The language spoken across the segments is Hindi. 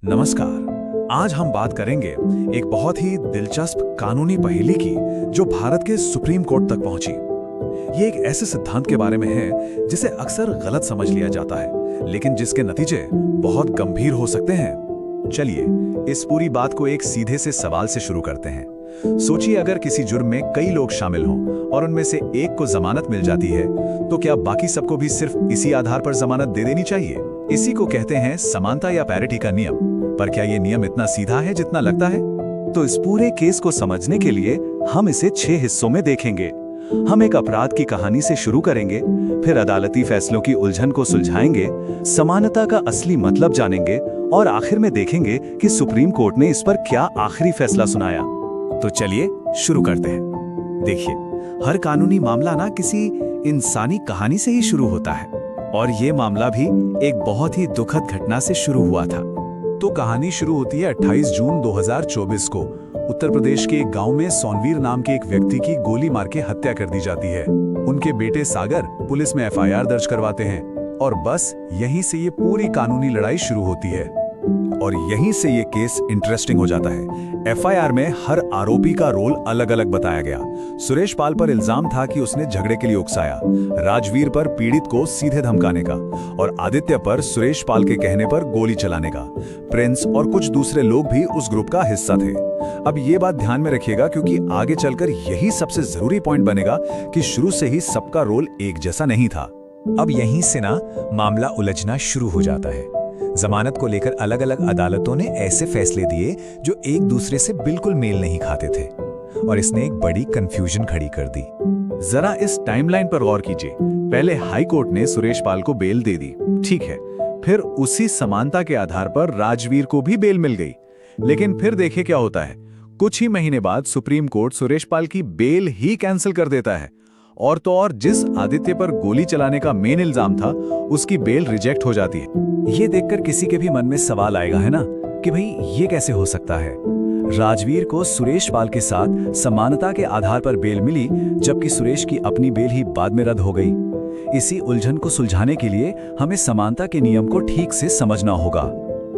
नमस्कार। आज हम बात करेंगे एक बहुत ही दिलचस्प कानूनी पहेली की जो भारत के सुप्रीम कोर्ट तक पहुंची। ये एक ऐसे सिद्धांत के बारे में है जिसे अक्सर गलत समझ लिया जाता है, लेकिन जिसके नतीजे बहुत गंभीर हो सकते हैं। चलिए इस पूरी बात को एक सीधे से सवाल से शुरू करते हैं। सोचिए, अगर किसी जुर्म में कई लोग शामिल हों और उनमें से एक को जमानत मिल जाती है, तो क्या बाकी सबको भी सिर्फ इसी आधार पर जमानत दे देनी चाहिए? इसी को कहते हैं समानता या पैरिटी का नियम। पर क्या ये नियम इतना सीधा है जितना लगता है? तो इस पूरे केस को समझने के लिए हम इसे 6 हिस्सों में देखेंगे। हम एक अपराध की कहानी से शुरू करेंगे, फिर अदालती फैसलों की उलझन को सुलझाएंगे, समानता का असली मतलब जानेंगे और आखिर में देखेंगे कि सुप्रीम कोर्ट ने इस पर क्या आखिरी फैसला सुनाया। तो चलिए शुरू करते हैं। देखिए, हर कानूनी मामला ना किसी इंसानी कहानी से ही शुरू होता है, और ये मामला भी एक बहुत ही दुखद घटना से शुरू हुआ था। तो कहानी शुरू होती है 28 जून 2024 को। उत्तर प्रदेश के एक गांव में सोनवीर नाम के एक व्यक्ति की गोली मार के हत्या कर दी जाती है। उनके बेटे सागर पुलिस में एफआईआर दर्ज करवाते हैं, और बस यहीं से ये पूरी कानूनी लड़ाई शुरू होती है। और यहीं से ये केस इंटरेस्टिंग हो जाता है। एफआईआर में हर आरोपी का रोल अलग अलग बताया गया। सुरेश पाल पर इल्जाम था कि उसने झगड़े के लिए उकसाया, राजवीर पर पीड़ित को सीधे धमकाने का, और आदित्य पर सुरेश पाल के कहने पर गोली चलाने का। प्रिंस और कुछ दूसरे लोग भी उस ग्रुप का हिस्सा थे। अब ये बात ध्यान में रखिएगा, क्योंकि आगे चलकर यही सबसे जरूरी पॉइंट बनेगा कि शुरू से ही सबका रोल एक जैसा नहीं था। अब यहीं से ना मामला उलझना शुरू हो जाता है। जमानत को लेकर अलग अलग अदालतों ने ऐसे फैसले दिए जो एक दूसरे से बिल्कुल मेल नहीं खाते थे, और इसने एक बड़ी कंफ्यूजन खड़ी कर दी। जरा इस टाइमलाइन पर गौर कीजिए। पहले हाई कोर्ट ने सुरेश पाल को बेल दे दी, ठीक है। फिर उसी समानता के आधार पर राजवीर को भी बेल मिल गई। लेकिन फिर देखिए क्या होता है। कुछ ही महीने बाद सुप्रीम कोर्ट सुरेश पाल की बेल ही कैंसिल कर देता है, और तो और जिस आदित्य पर गोली चलाने का मेन इल्जाम था, उसकी बेल रिजेक्ट हो जाती है। ये देखकर किसी के भी मन में सवाल आएगा, है ना, कि भाई ये कैसे हो सकता है। राजवीर को सुरेश पाल के साथ समानता के आधार पर बेल मिली, जबकि सुरेश की अपनी बेल ही बाद में रद्द हो गई। इसी उलझन को सुलझाने के लिए हमें समानता के नियम को ठीक से समझना होगा।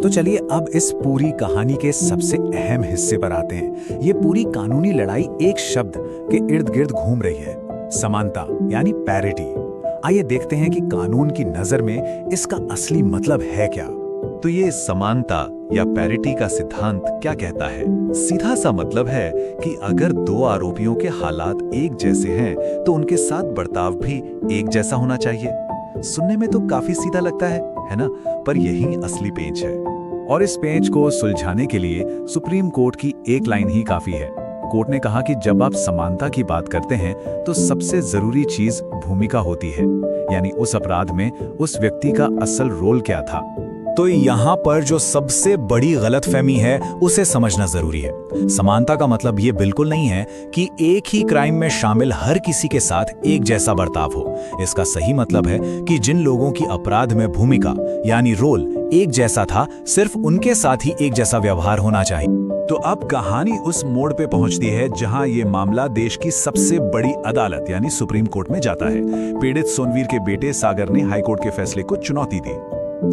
तो चलिए अब इस पूरी कहानी के सबसे अहम हिस्से पर आते हैं। ये पूरी कानूनी लड़ाई एक शब्द के इर्द गिर्द घूम रही है, समानता यानी पैरिटी। आइए देखते हैं कि कानून की नजर में इसका असली मतलब है क्या। तो ये समानता या पैरिटी का सिद्धांत क्या कहता है? सीधा सा मतलब है कि अगर दो आरोपियों के हालात एक जैसे हैं, तो उनके साथ बर्ताव भी एक जैसा होना चाहिए। सुनने में तो काफी सीधा लगता है ना? पर यही असली पेंच है। और इस पेंच को सुलझाने के लिए सुप्रीम कोर्ट की एक लाइन ही काफी है। कोर्ट ने कहा कि जब आप समानता की बात करते हैं, तो सबसे जरूरी चीज भूमिका होती है, यानी उस अपराध में उस व्यक्ति का असल रोल क्या था। तो यहाँ पर जो सबसे बड़ी गलतफहमी है उसे समझना जरूरी है। समानता का मतलब ये बिल्कुल नहीं है कि एक ही क्राइम में शामिल हर किसी के साथ एक जैसा बर्ताव हो। इसका सही मतलब है कि जिन लोगों की अपराध में भूमिका यानी रोल एक जैसा था, सिर्फ उनके साथ ही एक जैसा व्यवहार होना चाहिए। तो अब कहानी उस मोड़ पे पहुंचती है जहां ये मामला देश की सबसे बड़ी अदालत यानी सुप्रीम कोर्ट में जाता है। पीड़ित सोनवीर के बेटे सागर ने हाईकोर्ट के फैसले को चुनौती दी।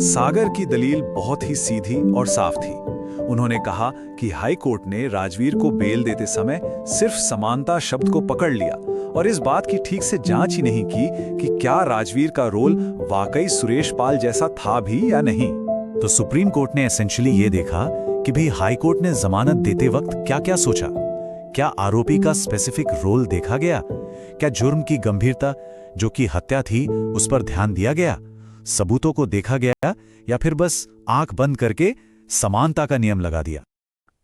सागर की दलील बहुत ही सीधी और साफ थी। उन्होंने कहा कि हाई कोर्ट ने राजवीर को बेल देते समय सिर्फ समानता शब्द को पकड़ लिया, और इस बात की ठीक से जांच ही नहीं की कि क्या राजवीर का रोल वाकई सुरेश पाल जैसा था भी या नहीं। तो सुप्रीम कोर्ट ने एसेंशियली ये देखा कि भाई हाई कोर्ट ने जमानत देते वक्त क्या क्या सोचा। क्या आरोपी का स्पेसिफिक रोल देखा गया? क्या जुर्म की गंभीरता, जो कि हत्या थी, उस पर ध्यान दिया गया? सबूतों को देखा गया, या फिर बस आंख बंद करके समानता का नियम लगा दिया?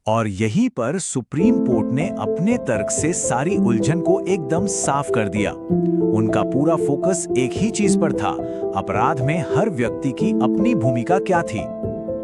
और यहीं पर सुप्रीम कोर्ट ने अपने तर्क से सारी उलझन को एकदम साफ कर दिया। उनका पूरा फोकस एक ही चीज पर था, अपराध में हर व्यक्ति की अपनी भूमिका क्या थी।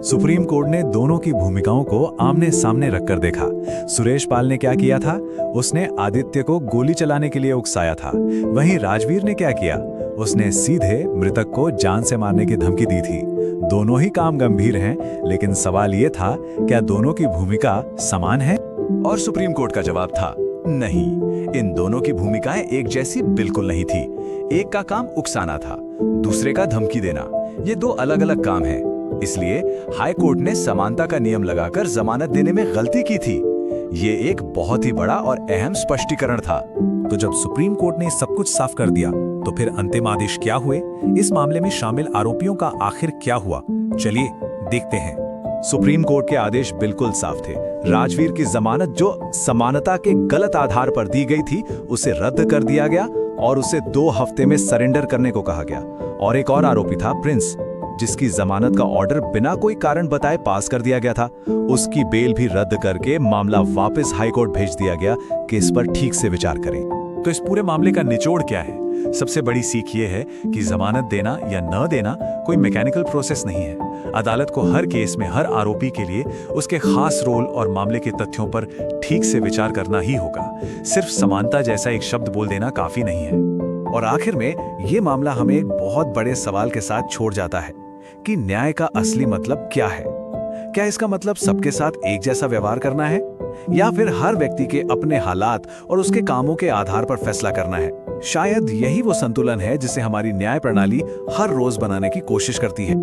सुप्रीम कोर्ट ने दोनों की भूमिकाओं को आमने सामने रखकर देखा। सुरेश पाल ने क्या किया था? उसने आदित्य को गोली चलाने के लिए उकसाया था। वहीं राजवीर ने क्या किया? उसने सीधे मृतक को जान से मारने की धमकी दी थी। दोनों ही काम गंभीर हैं, लेकिन सवाल ये था, क्या दोनों की भूमिका समान है? और सुप्रीम कोर्ट का जवाब था नहीं, इन दोनों की भूमिकाएं एक जैसी बिल्कुल नहीं थी। एक का काम उकसाना था, दूसरे का धमकी देना। ये दो अलग अलग काम हैं। इसलिए हाई कोर्ट ने समानता का नियम लगाकर जमानत देने में गलती की थी। ये एक बहुत ही बड़ा और अहम स्पष्टीकरण था। तो जब सुप्रीम कोर्ट ने सब कुछ साफ कर दिया तो फिर अंतिम आदेश क्या हुए? इस मामले में शामिल आरोपियों का आखिर क्या हुआ? चलिए देखते हैं। सुप्रीम कोर्ट के आदेश बिल्कुल साफ थे। राजवीर की जमानत जो समानता के गलत आधार पर दी गई थी, उसे रद्द कर दिया गया और उसे 2 हफ्ते में सरेंडर करने को कहा गया। और एक और आरोपी था प्रिंस, जिसकी जमानत का ऑर्डर बिना कोई कारण बताए पास कर दिया गया था। उसकी बेल भी रद्द करके मामला वापस हाईकोर्ट भेज दिया गया कि इस पर ठीक से विचार करें। तो इस पूरे मामले का निचोड़ क्या है? सबसे बड़ी सीख ये है कि जमानत देना या न देना कोई मैकेनिकल प्रोसेस नहीं है। अदालत को हर केस में हर आरोपी के लिए उसके खास रोल और मामले के तथ्यों पर ठीक से विचार करना ही होगा। सिर्फ समानता जैसा एक शब्द बोल देना काफी नहीं है। और आखिर में ये मामला हमें एक बहुत बड़े सवाल के साथ छोड़ जाता है कि न्याय का असली मतलब क्या है। क्या इसका मतलब सबके साथ एक जैसा व्यवहार करना है, या फिर हर व्यक्ति के अपने हालात और उसके कामों के आधार पर फैसला करना है? शायद यही वो संतुलन है जिसे हमारी न्याय प्रणाली हर रोज बनाने की कोशिश करती है।